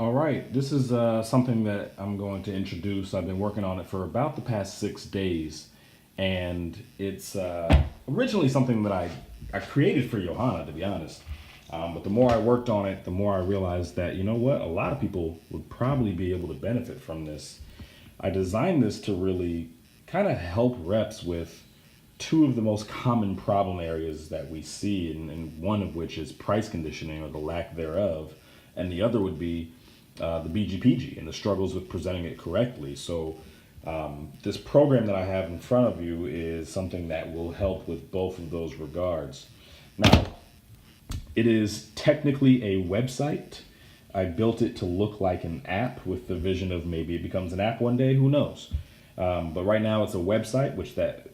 All right, this is something that I'm going to introduce. I've been working on it for about the past 6 days, and it's originally something that I created for Johanna, to be honest. But the more I worked on it, the more I realized that, you know what, a lot of people would probably be able to benefit from this. I designed this to really kind of help reps with two of the most common problem areas that we see, and one of which is price conditioning or the lack thereof, and the other would be the BGPG and the struggles with presenting it correctly. So this program that I have in front of you is something that will help with both of those regards. Now, it is technically a website. I built it to look like an app with the vision of maybe it becomes an app one day, who knows. But right now it's a website, which that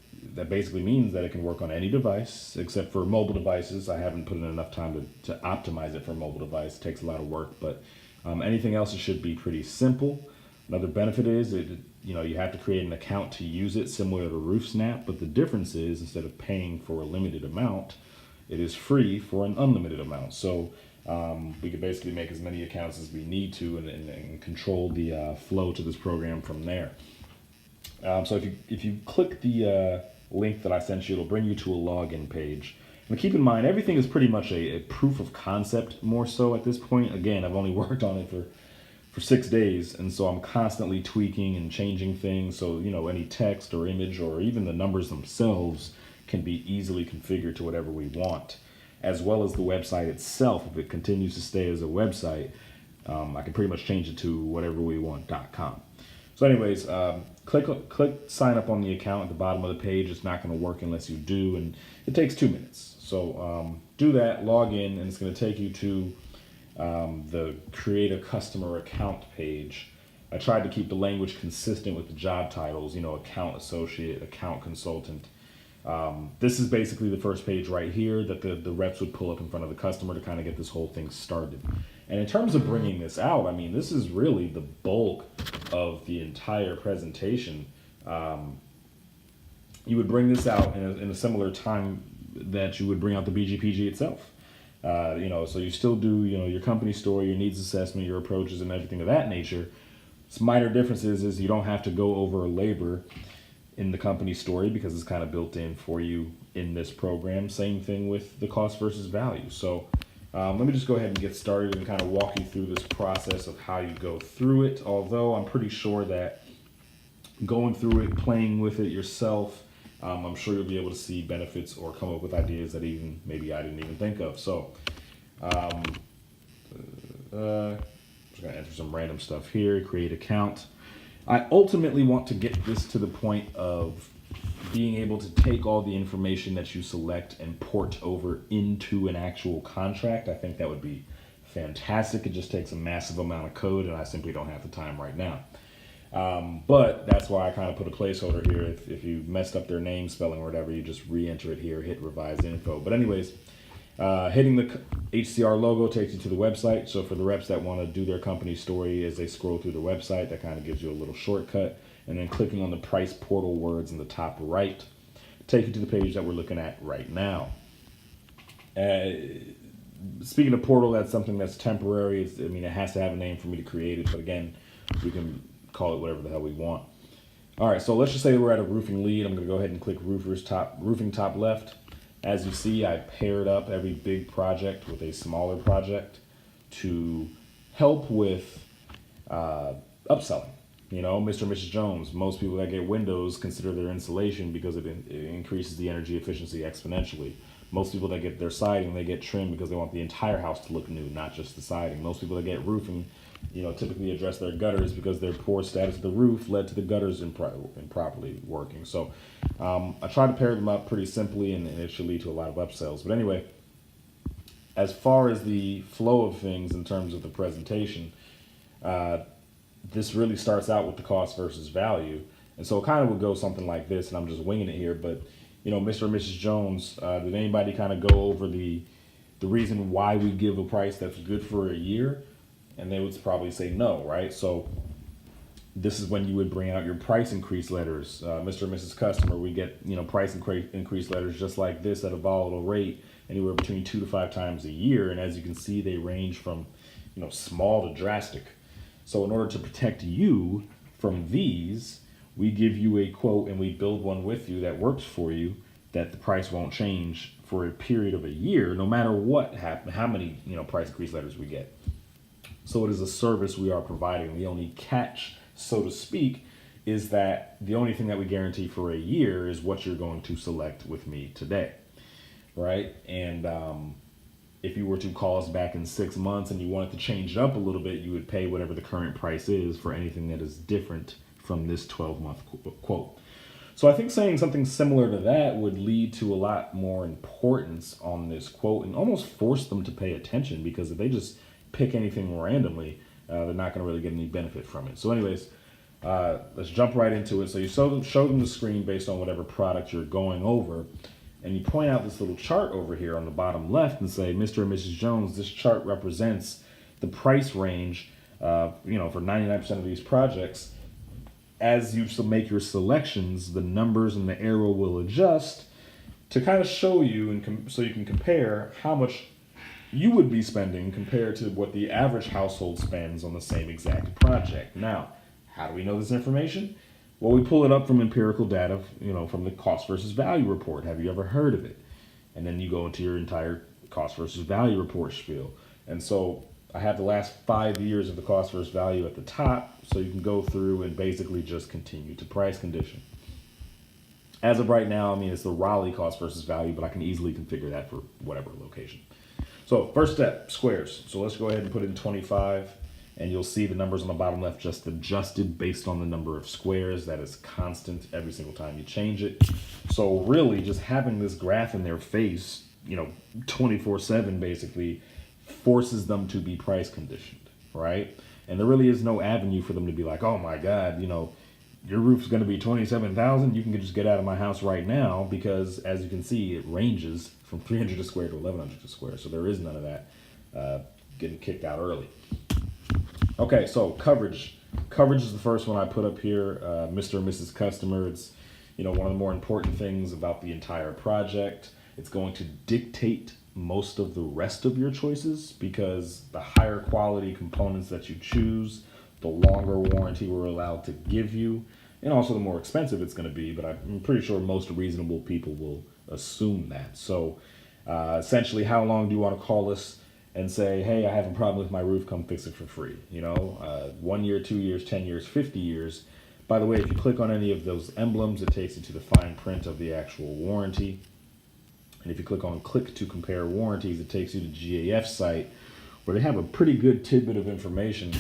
basically means that it can work on any device except for mobile devices. I haven't put in enough time to optimize it for a mobile device. It takes a lot of work, but anything else, it should be pretty simple. Another benefit is you have to create an account to use it, similar to RoofSnap, but the difference is instead of paying for a limited amount, it is free for an unlimited amount. So we could basically make as many accounts as we need to and control the flow to this program from there. So if you click the link that I sent you, it'll bring you to a login page. And keep in mind, everything is pretty much a proof of concept more so at this point. Again, I've only worked on it for 6 days, and so I'm constantly tweaking and changing things. So, any text or image or even the numbers themselves can be easily configured to whatever we want, as well as the website itself. If it continues to stay as a website, I can pretty much change it to whatever we want.com. So anyways, click sign up on the account at the bottom of the page. It's not going to work unless you do, and it takes 2 minutes. So do that, log in, and it's going to take you to the create a customer account page. I tried to keep the language consistent with the job titles, account associate, account consultant. This is basically the first page right here that the reps would pull up in front of the customer to kind of get this whole thing started. And in terms of bringing this out, this is really the bulk of the entire presentation. You would bring this out in a similar time that you would bring out the BGPG itself. So you still do, your company story, your needs assessment, your approaches, and everything of that nature. Some minor differences is you don't have to go over labor in the company story because it's kind of built in for you in this program. Same thing with the cost versus value. So let me just go ahead and get started and kind of walk you through this process of how you go through it. Although I'm pretty sure that going through it, playing with it yourself, I'm sure you'll be able to see benefits or come up with ideas that maybe I didn't even think of. So just gonna enter some random stuff here, create account. I ultimately want to get this to the point of being able to take all the information that you select and port over into an actual contract. I think that would be fantastic. It just takes a massive amount of code, and I simply don't have the time right now. But that's why I kind of put a placeholder here. If you messed up their name, spelling, or whatever, you just re-enter it here, hit revise info. But anyways, hitting the HCR logo takes you to the website. So for the reps that want to do their company story as they scroll through the website, that kind of gives you a little shortcut. And then clicking on the price portal words in the top right, take you to the page that we're looking at right now. Speaking of portal, that's something that's temporary. It has to have a name for me to create it. But again, we can call it whatever the hell we want. All right, so let's just say we're at a roofing lead. I'm going to go ahead and click roofing top left. As you see, I paired up every big project with a smaller project to help with upselling. Mr. and Mrs. Jones, most people that get windows consider their insulation because it increases the energy efficiency exponentially. Most people that get their siding, they get trim because they want the entire house to look new, not just the siding. Most people that get roofing, typically address their gutters because their poor status of the roof led to the gutters improperly working. So I try to pair them up pretty simply, and it should lead to a lot of upsells. But anyway, as far as the flow of things in terms of the presentation, this really starts out with the cost versus value. And so it kind of would go something like this, and I'm just winging it here, but Mr. and Mrs. Jones, did anybody kind of go over the reason why we give a price that's good for a year? And they would probably say no, right? So this is when you would bring out your price increase letters. Mr. and Mrs. Customer, we get price increase letters just like this at a volatile rate anywhere between 2 to 5 times a year. And as you can see, they range from, small to drastic. So in order to protect you from these, we give you a quote and we build one with you that works for you, that the price won't change for a period of a year, no matter what happen, how many price increase letters we get. So it is a service we are providing. The only catch, so to speak, is that the only thing that we guarantee for a year is what you're going to select with me today, right? And if you were to call us back in 6 months and you wanted to change it up a little bit, you would pay whatever the current price is for anything that is different from this 12-month quote. So I think saying something similar to that would lead to a lot more importance on this quote and almost force them to pay attention, because if they just pick anything randomly, they're not going to really get any benefit from it. So anyways, let's jump right into it. So you show them the screen based on whatever product you're going over, and you point out this little chart over here on the bottom left and say, Mr. and Mrs. Jones, this chart represents the price range, for 99% of these projects. As you make your selections, the numbers and the arrow will adjust to kind of show you, and so you can compare how much you would be spending compared to what the average household spends on the same exact project. Now, how do we know this information? Well, we pull it up from empirical data, from the cost versus value report. Have you ever heard of it? And then you go into your entire cost versus value report spiel. And so I have the last 5 years of the cost versus value at the top, so you can go through and basically just continue to price condition. As of right now, it's the Raleigh cost versus value, but I can easily configure that for whatever location. So first step, squares. So let's go ahead and put in 25, and you'll see the numbers on the bottom left just adjusted based on the number of squares. That is constant every single time you change it. So really just having this graph in their face, 24/7 basically forces them to be price conditioned, right? And there really is no avenue for them to be like, oh my God, your roof's going to be $27,000. You can just get out of my house right now, because as you can see, it ranges from 300 a square to 1,100 a square. So there is none of that getting kicked out early. Okay, so coverage. Coverage is the first one I put up here. Mr. and Mrs. Customer. It's one of the more important things about the entire project. It's going to dictate most of the rest of your choices, because the higher quality components that you choose, the longer warranty we're allowed to give you, and also the more expensive it's going to be. But I'm pretty sure most reasonable people will assume that. So essentially, how long do you want to call us and say, hey, I have a problem with my roof, come fix it for free? 1 year, 2 years, 10 years, 50 years. By the way, if you click on any of those emblems, it takes you to the fine print of the actual warranty. And if you click on click to compare warranties, it takes you to GAF site, where they have a pretty good tidbit of information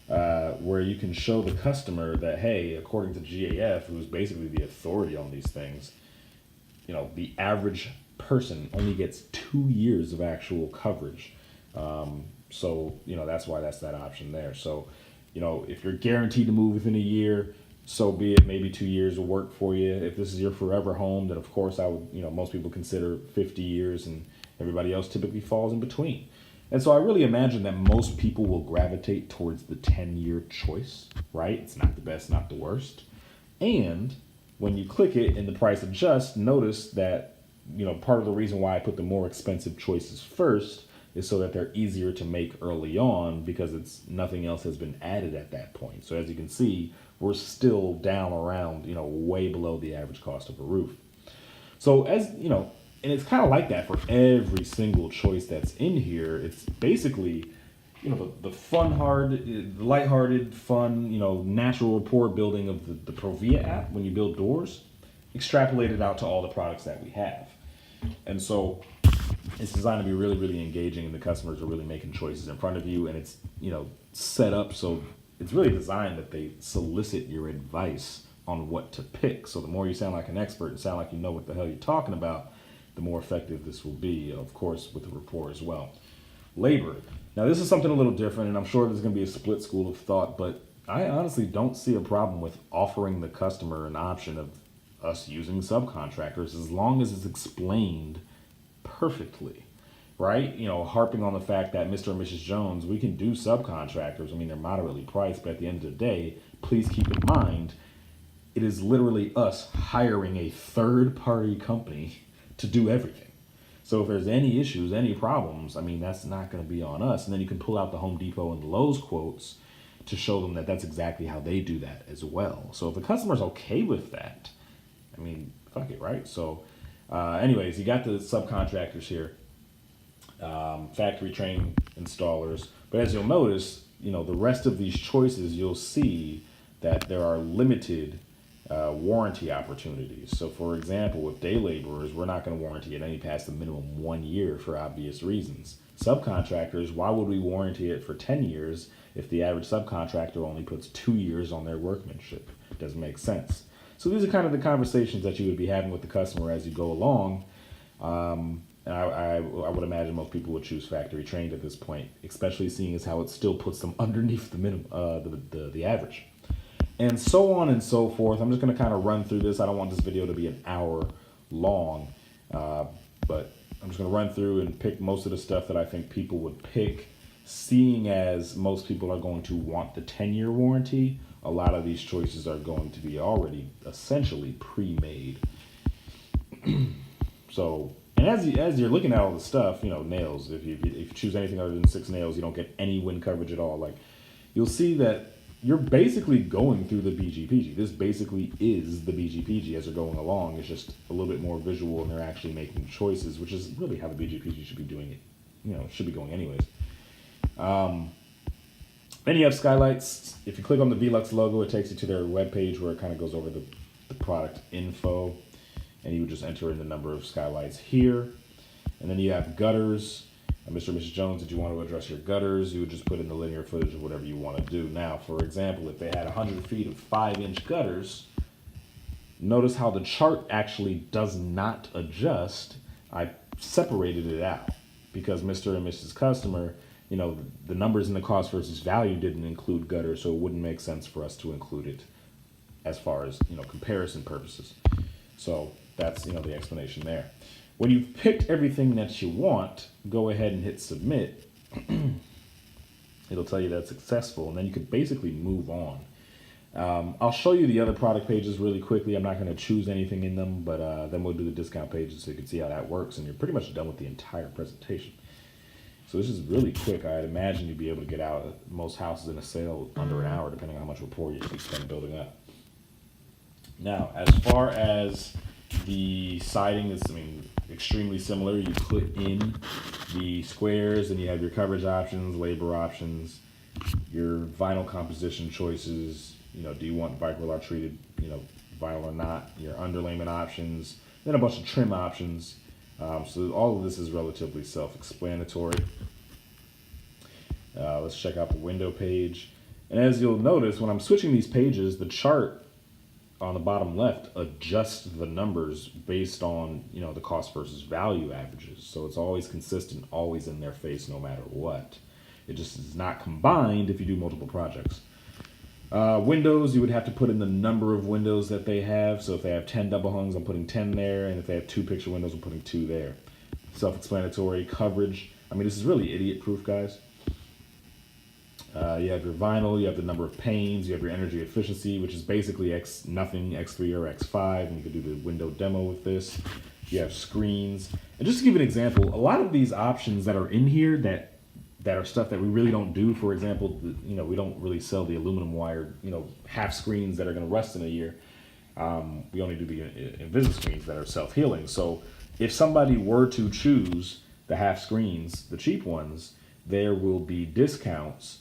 where you can show the customer that, hey, according to GAF, who's basically the authority on these things, the average person only gets 2 years of actual coverage. So that's why that's that option there. So, if you're guaranteed to move within a year, so be it. Maybe 2 years will work for you. If this is your forever home, then of course I would, most people consider 50 years, and everybody else typically falls in between. And so I really imagine that most people will gravitate towards the 10-year choice, right? It's not the best, not the worst. And when you click it and the price adjusts, notice that, part of the reason why I put the more expensive choices first is so that they're easier to make early on, because nothing else has been added at that point. So as you can see, we're still down around, way below the average cost of a roof. So and it's kind of like that for every single choice that's in here. It's basically, the lighthearted, fun, natural rapport building of the Provia app when you build doors, extrapolated out to all the products that we have. And so it's designed to be really, really engaging, and the customers are really making choices in front of you, and it's, set up so it's really designed that they solicit your advice on what to pick. So the more you sound like an expert and sound like you know what the hell you're talking about, the more effective this will be, of course, with the rapport as well. Labor. Now, this is something a little different, and I'm sure there's going to be a split school of thought, but I honestly don't see a problem with offering the customer an option of us using subcontractors, as long as it's explained perfectly, right? Harping on the fact that Mr. and Mrs. Jones, we can do subcontractors. They're moderately priced, but at the end of the day, please keep in mind, it is literally us hiring a third-party company to do everything. So if there's any issues, any problems, I mean, that's not going to be on us. And then you can pull out the Home Depot and Lowe's quotes to show them that that's exactly how they do that as well. So if the customer's okay with that, I mean, fuck it, right? So anyways, you got the subcontractors here, factory trained installers. But as you'll notice, you know, the rest of these choices, you'll see that there are limited warranty opportunities. So for example, with day laborers, we're not going to warranty it any past the minimum 1 year for obvious reasons. Subcontractors, why would we warranty it for 10 years if the average subcontractor only puts 2 years on their workmanship? It doesn't make sense. So these are kind of the conversations that you would be having with the customer as you go along. And I would imagine most people would choose factory trained at this point, especially seeing as how it still puts them underneath the minimum, the average. And so on and so forth. I'm just going to kind of run through this. I don't want this video to be an hour long, but I'm just going to run through and pick most of the stuff that I think people would pick, seeing as most people are going to want the 10-year warranty. A lot of these choices are going to be already essentially pre-made. So, and as you're looking at all the stuff, you know, nails, if you choose anything other than 6 nails, you don't get any wind coverage at all. Like, you'll see that you're basically going through the BGPG. This basically is the BGPG as they're going along. It's just a little bit more visual, and they're actually making choices, which is really how the BGPG should be doing it. You know, should be going anyways. Then you have skylights. If you click on the Velux logo, it takes you to their webpage where it kind of goes over the product info, and you would just enter in the number of skylights here. And then you have gutters. Mr. and Mrs. Jones, if you want to address your gutters, you would just put in the linear footage of whatever you want to do. Now, for example, if they had 100 feet of 5-inch gutters, notice how the chart actually does not adjust. I separated it out because Mr. and Mrs. Customer, you know, the numbers in the cost versus value didn't include gutters, so it wouldn't make sense for us to include it as far as, you know, comparison purposes. So that's, you know, the explanation there. When you've picked everything that you want, go ahead and hit submit. It'll tell you that's successful, and then you could basically move on. I'll show you the other product pages really quickly. I'm not going to choose anything in them, but then we'll do the discount pages so you can see how that works, and you're pretty much done with the entire presentation. So this is really quick. I'd imagine you'd be able to get out at most houses in a sale under an hour, depending on how much rapport you spend building up. Now, as far as the siding is, I mean, extremely similar. You click in the squares and you have your coverage options, labor options, your vinyl composition choices. You know, do you want Vicryl treated, you know, vinyl or not? Your underlayment options, then a bunch of trim options. So all of this is relatively self-explanatory. Let's check out the window page. And as you'll notice, when I'm switching these pages, the chart on the bottom left adjusts the numbers based on, you know, the cost versus value averages. So it's always consistent, always in their face, no matter what. It just is not combined if you do multiple projects. Windows, you would have to put in the number of windows that they have. So if they have 10 double hungs, I'm putting 10 there. And if they have 2 picture windows, I'm putting 2 there. Self-explanatory. Coverage. I mean, this is really idiot-proof, guys. You have your vinyl, you have the number of panes, you have your energy efficiency, which is basically X nothing, X3 or X5, and you could do the window demo with this. You have screens. And just to give you an example, a lot of these options that are in here that are stuff that we really don't do. For example, you know, we don't really sell the aluminum wired, you know, half screens that are going to rust in a year. We only do the Invisi screens that are self-healing. So if somebody were to choose the half screens, the cheap ones, there will be discounts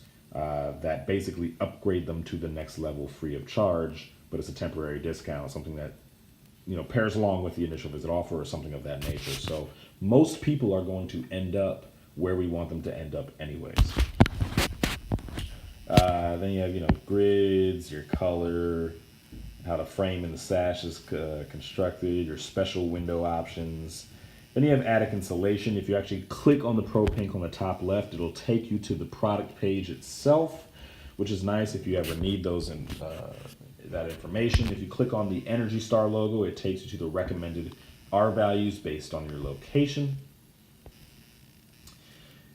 that basically upgrade them to the next level free of charge, but it's a temporary discount, something that, you know, pairs along with the initial visit offer or something of that nature. So most people are going to end up where we want them to end up anyways. Then you have, you know, grids, your color, how the frame and the sash is constructed, your special window options. Then you have attic insulation. If you actually click on the Pro Pink on the top left, it'll take you to the product page itself, which is nice if you ever need those and that information. If you click on the Energy Star logo, it takes you to the recommended R values based on your location.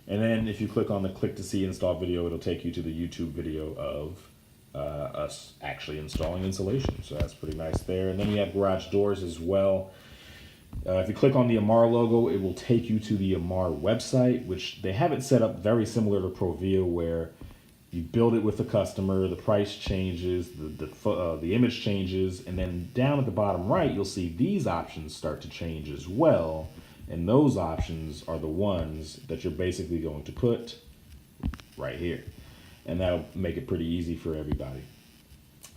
And then if you click on the click to see install video, it'll take you to the YouTube video of us actually installing insulation. So that's pretty nice there. And then you have garage doors as well. If you click on the Hcr logo, it will take you to the Hcr website, which they have it set up very similar to Provia, where you build it with the customer, the price changes, the image changes, and then down at the bottom right, you'll see these options start to change as well. And those options are the ones that you're basically going to put right here. And that'll make it pretty easy for everybody.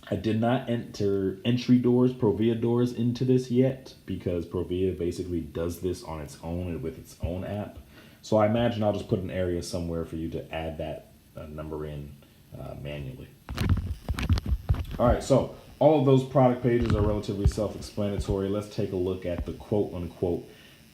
I did not enter entry doors, Provia doors into this yet, because Provia basically does this on its own and with its own app. So I imagine I'll just put an area somewhere for you to add that number in manually. All right, so all of those product pages are relatively self-explanatory. Let's take a look at the quote unquote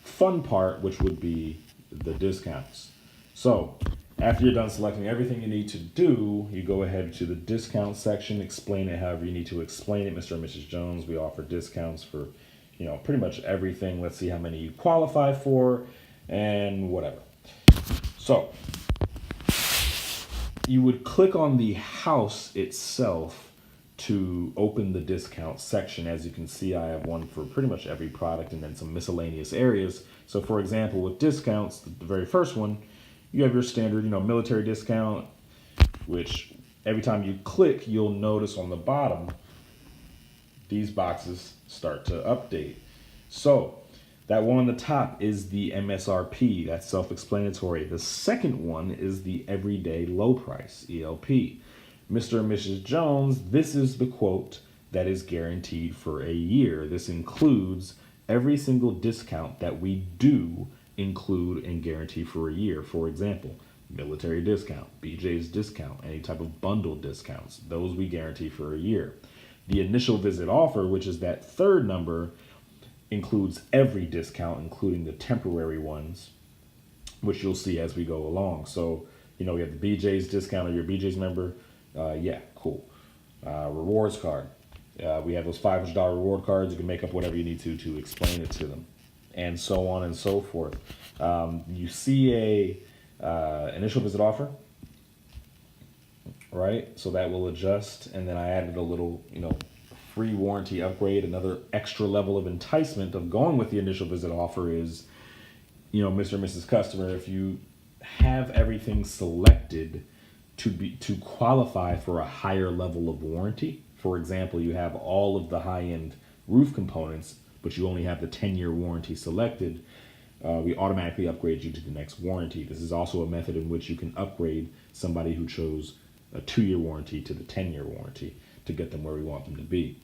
fun part, which would be the discounts. So after you're done selecting everything you need to do, you go ahead to the discount section, explain it however you need to explain it. Mr. and Mrs. Jones, we offer discounts for, pretty much everything. Let's see how many you qualify for and whatever. So you would click on the house itself to open the discount section. As you can see, I have one for pretty much every product and then some miscellaneous areas. So for example, with discounts, the very first one, you have your standard, military discount, which every time you click, you'll notice on the bottom, these boxes start to update. So that one on the top is the MSRP, that's self-explanatory. The second one is the everyday low price, ELP. Mr. and Mrs. Jones, this is the quote that is guaranteed for a year. This includes every single discount that we do include and guarantee for a year. For example, military discount, BJ's discount, any type of bundle discounts, those we guarantee for a year. The initial visit offer, which is that third number, includes every discount, including the temporary ones, which you'll see as we go along. So, we have the BJ's discount, or your BJ's member. Yeah, cool. Rewards card. We have those $500 reward cards. You can make up whatever you need to explain it to them, and so on and so forth. You see a initial visit offer, right? So that will adjust, and then I added a little, free warranty upgrade. Another extra level of enticement of going with the initial visit offer is, Mr. and Mrs. Customer, if you have everything selected to qualify for a higher level of warranty. For example, you have all of the high-end roof components, but you only have the 10-year warranty selected, we automatically upgrade you to the next warranty. This is also a method in which you can upgrade somebody who chose a 2-year warranty to the 10-year warranty to get them where we want them to be.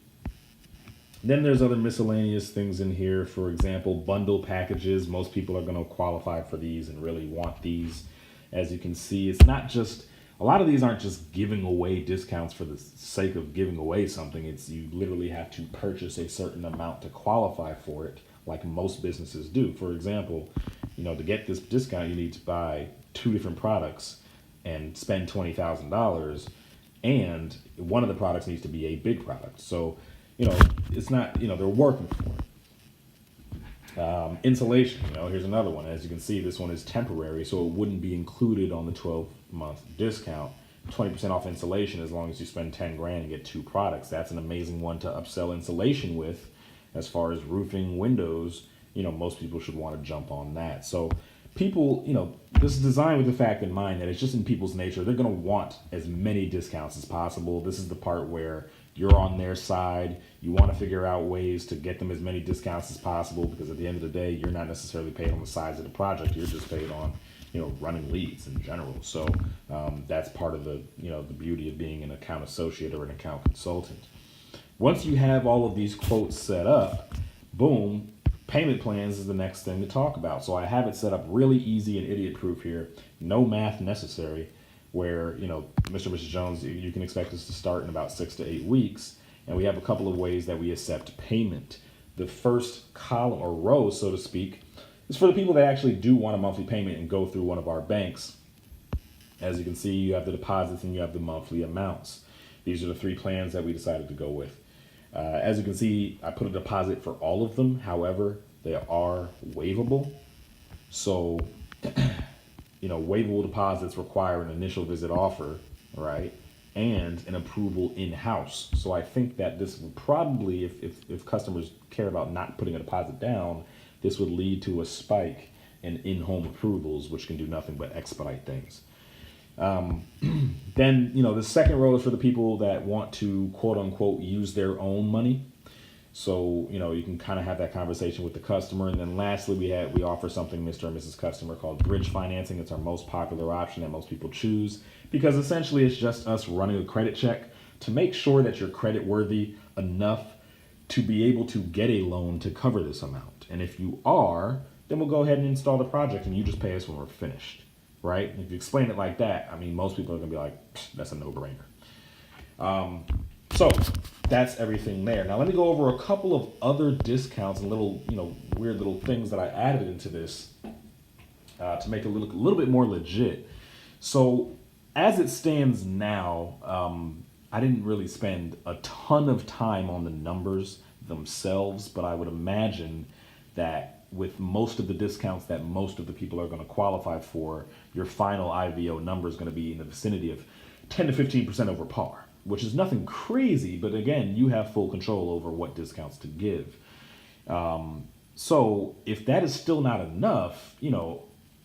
Then there's other miscellaneous things in here. For example, bundle packages. Most people are going to qualify for these and really want these. As you can see, it's not just, a lot of these aren't just giving away discounts for the sake of giving away something. It's you literally have to purchase a certain amount to qualify for it, like most businesses do. For example, to get this discount, you need to buy 2 different products and spend $20,000, and one of the products needs to be a big product. So, it's not, they're working for it. Insulation, here's another one. As you can see, this one is temporary, so it wouldn't be included on the 12-month discount. 20% off insulation as long as you spend 10 grand and get 2 products. That's an amazing one to upsell insulation with. As far as roofing, windows, most people should want to jump on that. So people, this is designed with the fact in mind that it's just in people's nature. They're going to want as many discounts as possible. This is the part where you're on their side. You want to figure out ways to get them as many discounts as possible, because at the end of the day, you're not necessarily paid on the size of the project. You're just paid on, running leads in general. So that's part of the, the beauty of being an account associate or an account consultant. Once you have all of these quotes set up, boom, payment plans is the next thing to talk about. So I have it set up really easy and idiot proof here. No math necessary, where, Mr. and Mrs. Jones, you can expect us to start in about 6 to 8 weeks. And we have a couple of ways that we accept payment. The first column or row, so to speak, is for the people that actually do want a monthly payment and go through one of our banks. As you can see, you have the deposits and you have the monthly amounts. These are the 3 plans that we decided to go with. As you can see, I put a deposit for all of them. However, they are waivable. So, waivable deposits require an initial visit offer, right? And an approval in-house. So I think that this would probably, if customers care about not putting a deposit down, this would lead to a spike in in-home approvals, which can do nothing but expedite things. Then, the second row is for the people that want to quote unquote use their own money. So, you can kind of have that conversation with the customer. And then lastly, we offer something, Mr. and Mrs. Customer, called bridge financing. It's our most popular option that most people choose because essentially it's just us running a credit check to make sure that you're credit worthy enough to be able to get a loan to cover this amount. And if you are, then we'll go ahead and install the project and you just pay us when we're finished, right? If you explain it like that, I mean, most people are gonna be like, that's a no-brainer. So that's everything there. Now let me go over a couple of other discounts and little, weird little things that I added into this to make it look a little bit more legit. So as it stands now, I didn't really spend a ton of time on the numbers themselves, but I would imagine that with most of the discounts that most of the people are going to qualify for, your final IVO number is going to be in the vicinity of 10 to 15% over par, which is nothing crazy, but again, you have full control over what discounts to give. So if that is still not enough,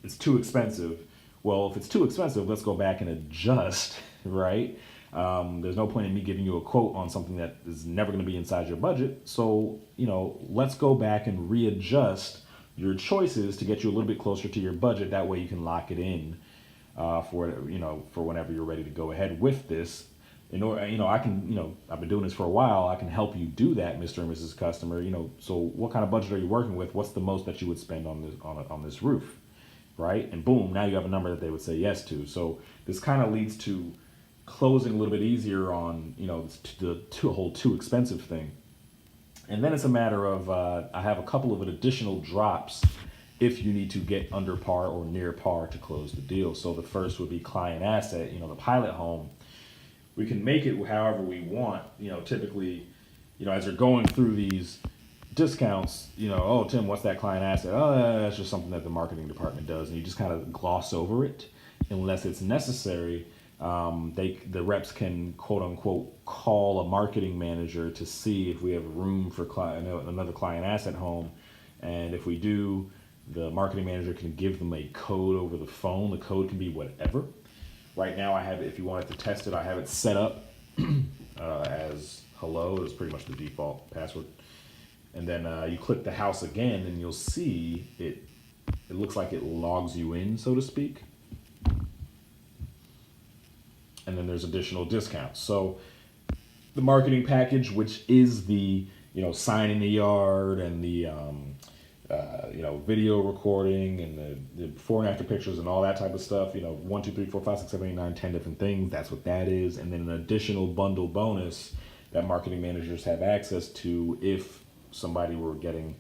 it's too expensive. Well, if it's too expensive, let's go back and adjust, right? There's no point in me giving you a quote on something that is never going to be inside your budget. So, let's go back and readjust your choices to get you a little bit closer to your budget. That way you can lock it in for whenever you're ready to go ahead with this. In order, I can, I've been doing this for a while. I can help you do that, Mr. and Mrs. Customer. So what kind of budget are you working with? What's the most that you would spend on this roof, right? And boom, now you have a number that they would say yes to. So this kind of leads to closing a little bit easier on, the whole too expensive thing. And then it's a matter of, I have a couple of additional drops if you need to get under par or near par to close the deal. So the first would be client asset, the pilot home. We can make it however we want, typically, as you're going through these discounts, oh, Tim, what's that client asset? Oh, that's just something that the marketing department does. And you just kind of gloss over it unless it's necessary. The reps can quote unquote call a marketing manager to see if we have room for another client asset home. And if we do, the marketing manager can give them a code over the phone. The code can be whatever. Right now I have it, if you wanted to test it, I have it set up as hello. It's pretty much the default password. And then you click the house again and you'll see it looks like it logs you in, so to speak. And then there's additional discounts. So the marketing package, which is the, sign in the yard and the, video recording and the before and after pictures and all that type of stuff, 1, 2, 3, 4, 5, 6, 7, 8, 9, 10 different things. That's what that is. And then an additional bundle bonus that marketing managers have access to if somebody were getting,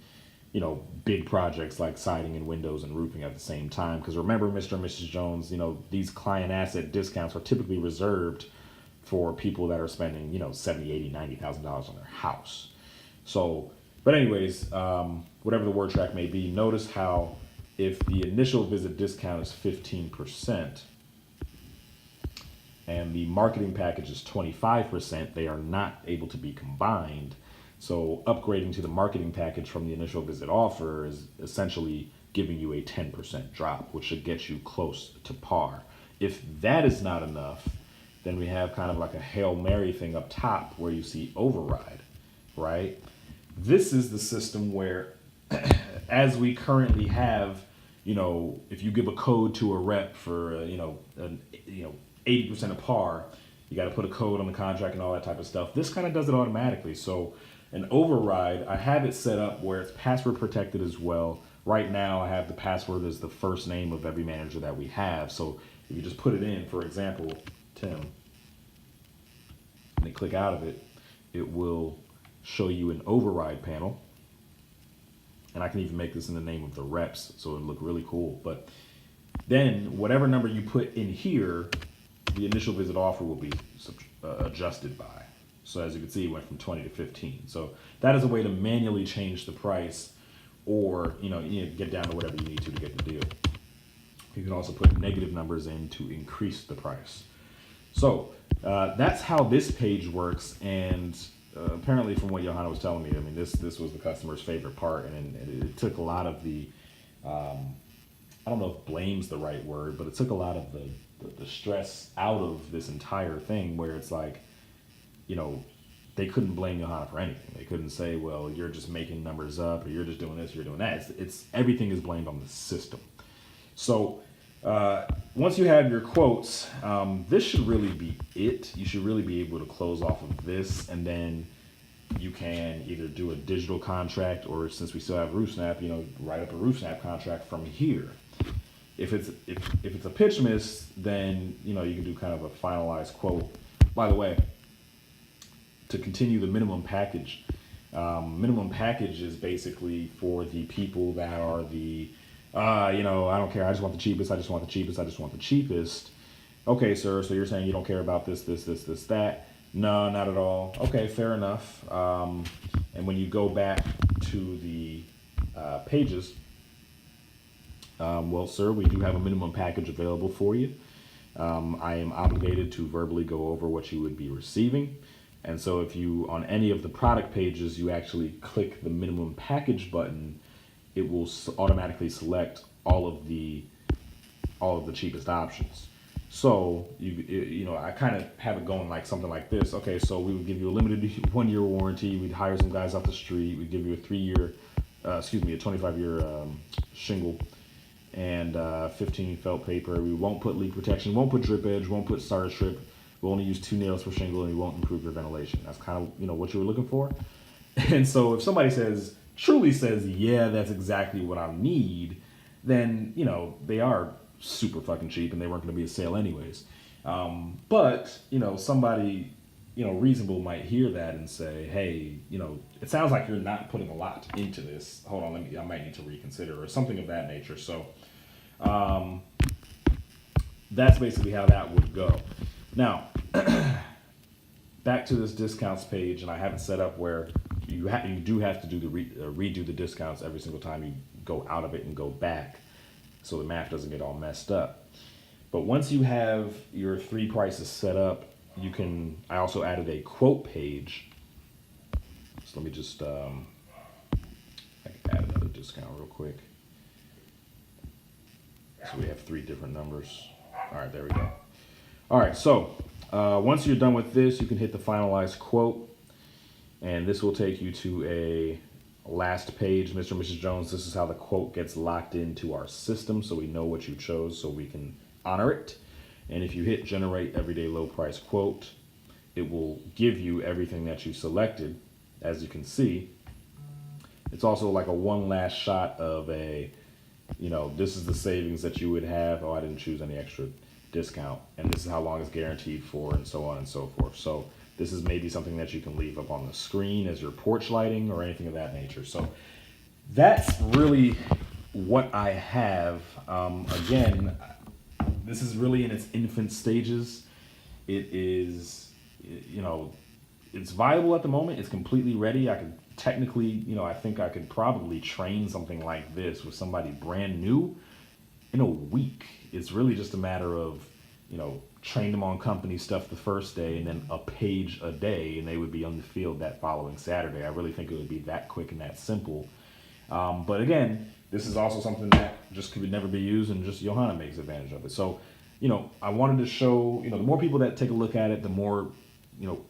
big projects like siding and windows and roofing at the same time. Because remember, Mr. and Mrs. Jones, these client asset discounts are typically reserved for people that are spending, $70,000, $80,000, $90,000 on their house. So, but anyways, whatever the word track may be, notice how if the initial visit discount is 15% and the marketing package is 25%, they are not able to be combined. So upgrading to the marketing package from the initial visit offer is essentially giving you a 10% drop, which should get you close to par. If that is not enough, then we have kind of like a Hail Mary thing up top where you see override, right? This is the system where, as we currently have, if you give a code to a rep for, 80% of par, you got to put a code on the contract and all that type of stuff. This kind of does it automatically. So an override, I have it set up where it's password protected as well. Right now, I have the password as the first name of every manager that we have. So if you just put it in, for example, Tim, and then click out of it, it will show you an override panel. And I can even make this in the name of the reps, so it'll look really cool. But then whatever number you put in here, the initial visit offer will be adjusted by. So as you can see, it went from 20 to 15. So that is a way to manually change the price, or get down to whatever you need to get the deal. You can also put negative numbers in to increase the price. So that's how this page works. And apparently from what Johanna was telling me, I mean, this was the customer's favorite part, and it took a lot of the, I don't know if blame's the right word, but it took a lot of the stress out of this entire thing, where it's like, you know, they couldn't blame Johanna for anything. They couldn't say, well, you're just making numbers up, or you're just doing this, you're doing that. It's everything is blamed on the system. So once you have your quotes, this should really be it. You should really be able to close off of this, and then you can either do a digital contract, or since we still have RoofSnap, you know, write up a RoofSnap contract from here. If it's a pitch miss, then you know you can do kind of a finalized quote. By the way, to continue the minimum package, minimum package is basically for the people that are the you know, I don't care. I just want the cheapest. I just want the cheapest. I just want the cheapest. Okay, sir. So you're saying you don't care about this, that? No, not at all. Okay, fair enough. And when you go back to the pages, well, sir, we do have a minimum package available for you. I am obligated to verbally go over what you would be receiving. And so if you, on any of the product pages, you actually click the minimum package button, it will automatically select all of the cheapest options. So you know, I kind of have it going like something like this. Okay, so we would give you a limited 1-year warranty. We'd hire some guys off the street. We'd give you a 25-year shingle and 15 felt paper. We won't put leak protection. Won't put drip edge. Won't put starter strip. We'll only use 2 nails for shingle, and we won't improve your ventilation. That's kind of, you know, what you were looking for. And so if somebody truly says, yeah, that's exactly what I need, then, you know, they are super fucking cheap, and they weren't going to be a sale anyways. But, you know, somebody, you know, reasonable might hear that and say, hey, you know, it sounds like you're not putting a lot into this. Hold on, I might need to reconsider, or something of that nature. So that's basically how that would go. Now, back to this discounts page, and I have it set up where you do have to do redo the discounts every single time you go out of it and go back, so the math doesn't get all messed up. But once you have your 3 prices set up, you can. I also added a quote page. So let me just I can add another discount real quick. So we have 3 different numbers. All right, there we go. All right, so once you're done with this, you can hit the finalize quote, and this will take you to a last page. Mr. and Mrs. Jones, this is how the quote gets locked into our system, so we know what you chose, so we can honor it. And if you hit generate everyday low price quote, it will give you everything that you selected. As you can see, it's also like a one last shot of a, you know, this is the savings that you would have. Oh, I didn't choose any extra discount, and this is how long it's guaranteed for, and so on and so forth. So this is maybe something that you can leave up on the screen as your porch lighting or anything of that nature. So that's really what I have. Again, this is really in its infant stages. It is, you know, it's viable at the moment. It's completely ready. I could technically, you know, I think I could probably train something like this with somebody brand new in a week. It's really just a matter of, you know, train them on company stuff the first day, and then a page a day, and they would be on the field that following Saturday. I really think it would be that quick and that simple. But again, this is also something that just could never be used, and just Johanna makes advantage of it. So, you know, I wanted to show, you know, the more people that take a look at it, the more, you know,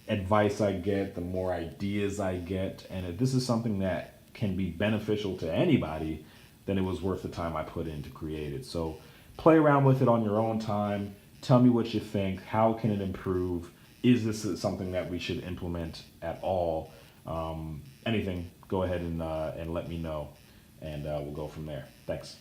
advice I get, the more ideas I get. And if this is something that can be beneficial to anybody, then it was worth the time I put in to create it. So play around with it on your own time. Tell me what you think. How can it improve? Is this something that we should implement at all? Anything, go ahead and let me know, and we'll go from there. Thanks.